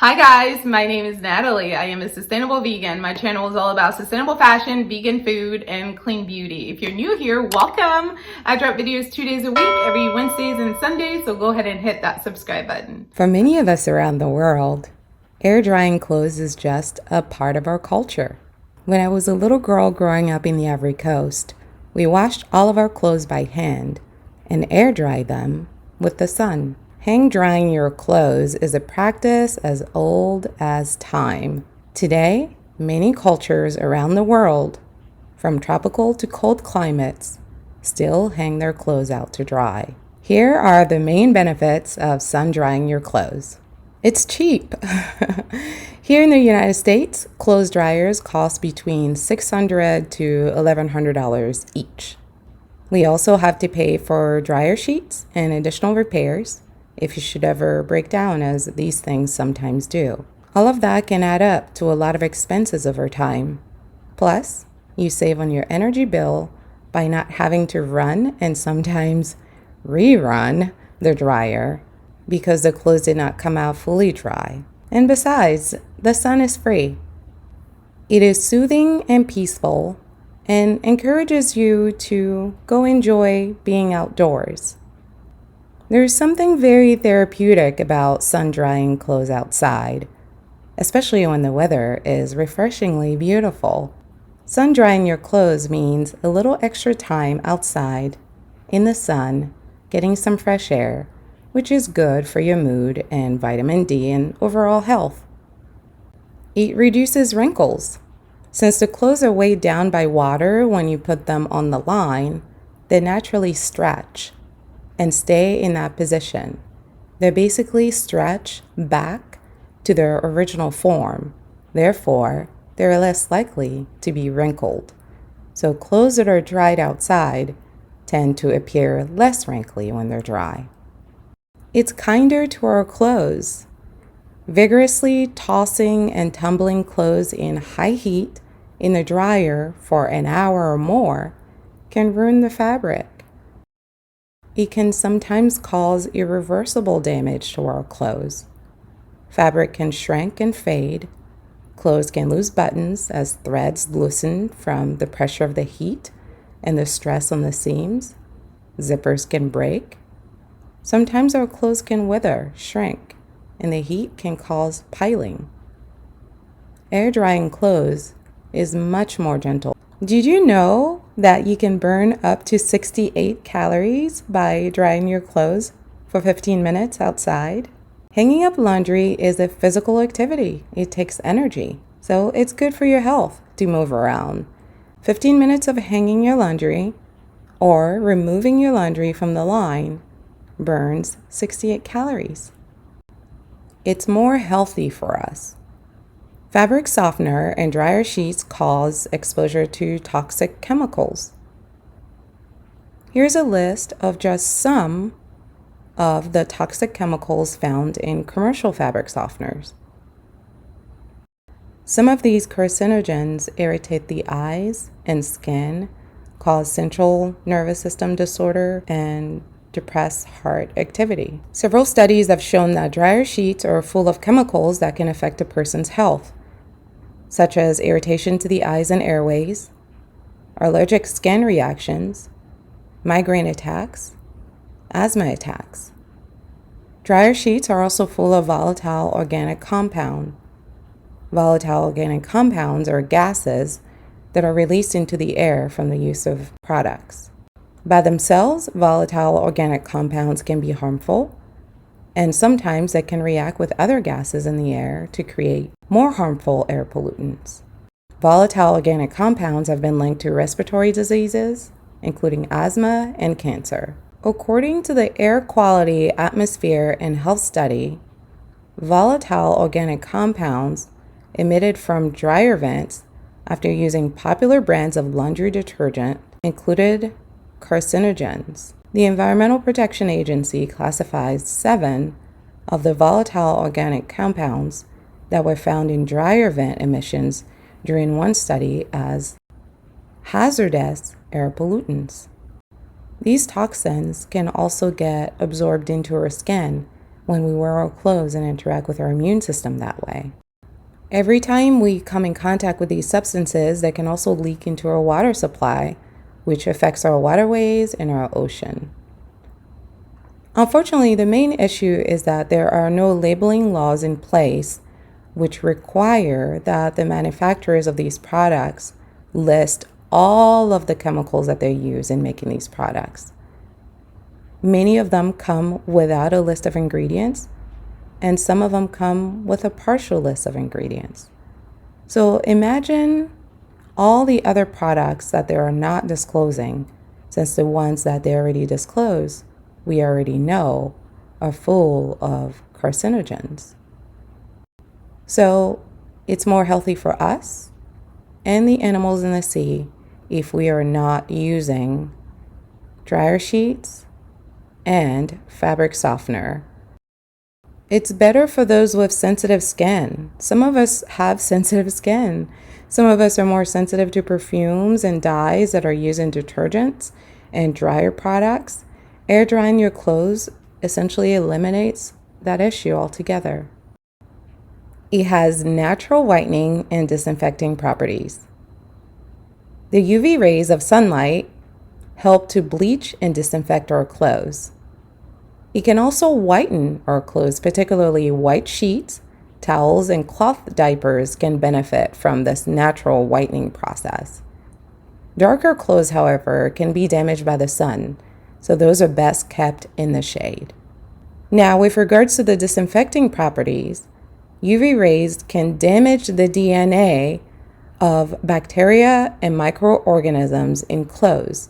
Hi guys, my name is Natalie. I am a sustainable vegan. My channel is all about sustainable fashion, vegan food, and clean beauty. If you're new here, welcome. I drop videos 2 days a week, every Wednesdays and Sundays, so go ahead and hit that subscribe button. For many of us around the world, air drying clothes is just a part of our culture. When I was a little girl growing up in the Ivory Coast, we washed all of our clothes by hand and air dried them with the sun. Hang drying your clothes is a practice as old as time. Today, many cultures around the world, from tropical to cold climates, still hang their clothes out to dry. Here are the main benefits of sun drying your clothes. It's cheap. Here in the United States, clothes dryers cost between $600 to $1,100 each. We also have to pay for dryer sheets and additional repairs if you should ever break down, as these things sometimes do. All of that can add up to a lot of expenses over time. Plus, you save on your energy bill by not having to run and sometimes rerun the dryer because the clothes did not come out fully dry. And besides, the sun is free. It is soothing and peaceful and encourages you to go enjoy being outdoors. There's something very therapeutic about sun drying clothes outside, especially when the weather is refreshingly beautiful. Sun drying your clothes means a little extra time outside in the sun, getting some fresh air, which is good for your mood and vitamin D and overall health. It reduces wrinkles. Since the clothes are weighed down by water when you put them on the line, they naturally stretch and stay in that position. They basically stretch back to their original form. Therefore, they're less likely to be wrinkled. So clothes that are dried outside tend to appear less wrinkly when they're dry. It's kinder to our clothes. Vigorously tossing and tumbling clothes in high heat in the dryer for an hour or more can ruin the fabric. It can sometimes cause irreversible damage to our clothes. Fabric can shrink and fade. Clothes can lose buttons as threads loosen from the pressure of the heat and the stress on the seams. Zippers can break. Sometimes our clothes can wither, shrink, and the heat can cause piling. Air drying clothes is much more gentle. Did you know that you can burn up to 68 calories by drying your clothes for 15 minutes outside? Hanging up laundry is a physical activity. It takes energy, so it's good for your health to move around. 15 minutes of hanging your laundry or removing your laundry from the line burns 68 calories. It's more healthy for us. Fabric softener and dryer sheets cause exposure to toxic chemicals. Here's a list of just some of the toxic chemicals found in commercial fabric softeners. Some of these carcinogens irritate the eyes and skin, cause central nervous system disorder, and depress heart activity. Several studies have shown that dryer sheets are full of chemicals that can affect a person's health, such as irritation to the eyes and airways, allergic skin reactions, migraine attacks, asthma attacks. Dryer sheets are also full of volatile organic compound. Volatile organic compounds are gases that are released into the air from the use of products. By themselves, volatile organic compounds can be harmful, and sometimes they can react with other gases in the air to create more harmful air pollutants. Volatile organic compounds have been linked to respiratory diseases, including asthma and cancer. According to the Air Quality, Atmosphere, and Health Study, volatile organic compounds emitted from dryer vents after using popular brands of laundry detergent included carcinogens. The Environmental Protection Agency classifies 7 of the volatile organic compounds that were found in dryer vent emissions during one study as hazardous air pollutants. These toxins can also get absorbed into our skin when we wear our clothes and interact with our immune system that way. Every time we come in contact with these substances, they can also leak into our water supply, which affects our waterways and our ocean. Unfortunately, the main issue is that there are no labeling laws in place which require that the manufacturers of these products list all of the chemicals that they use in making these products. Many of them come without a list of ingredients, and some of them come with a partial list of ingredients. So imagine all the other products that they are not disclosing, since the ones that they already disclose, we already know, are full of carcinogens. So it's more healthy for us and the animals in the sea if we are not using dryer sheets and fabric softener. It's better for those with sensitive skin. Some of us have sensitive skin. Some of us are more sensitive to perfumes and dyes that are used in detergents and dryer products. Air drying your clothes essentially eliminates that issue altogether. It has natural whitening and disinfecting properties. The UV rays of sunlight help to bleach and disinfect our clothes. It can also whiten our clothes, particularly white sheets, towels, and cloth diapers can benefit from this natural whitening process. Darker clothes, however, can be damaged by the sun, so those are best kept in the shade. Now, with regards to the disinfecting properties, UV rays can damage the DNA of bacteria and microorganisms in clothes,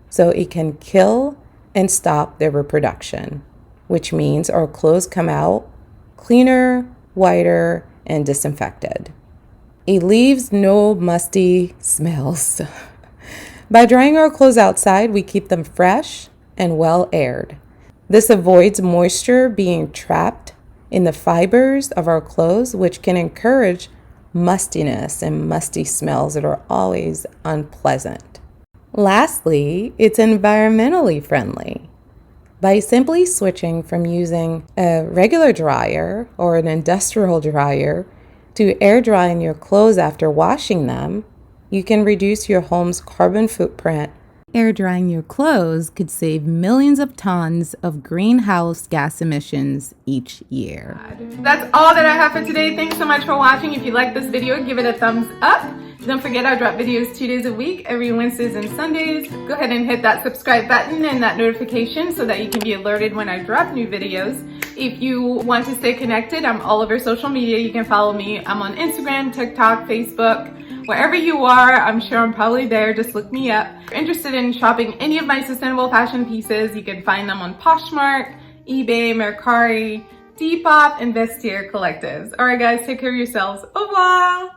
so it can kill and stop their reproduction, which means our clothes come out cleaner, whiter, and disinfected. It leaves no musty smells. By drying our clothes outside, we keep them fresh and well aired. This avoids moisture being trapped in the fibers of our clothes, which can encourage mustiness and musty smells that are always unpleasant. Lastly, it's environmentally friendly. By simply switching from using a regular dryer or an industrial dryer to air drying your clothes after washing them, you can reduce your home's carbon footprint. Air drying your clothes could save millions of tons of greenhouse gas emissions each year. That's all that I have for today. Thanks so much for watching. If you like this video, give it a thumbs up. Don't forget I drop videos 2 days a week, every Wednesdays and Sundays. Go ahead and hit that subscribe button and that notification so that you can be alerted when I drop new videos. If you want to stay connected, I'm all over social media. You can follow me. I'm on Instagram, TikTok, Facebook. Wherever you are, I'm sure I'm probably there. Just look me up. If you're interested in shopping any of my sustainable fashion pieces, you can find them on Poshmark, eBay, Mercari, Depop, and Vestiaire Collectives. All right, guys, take care of yourselves. Au revoir.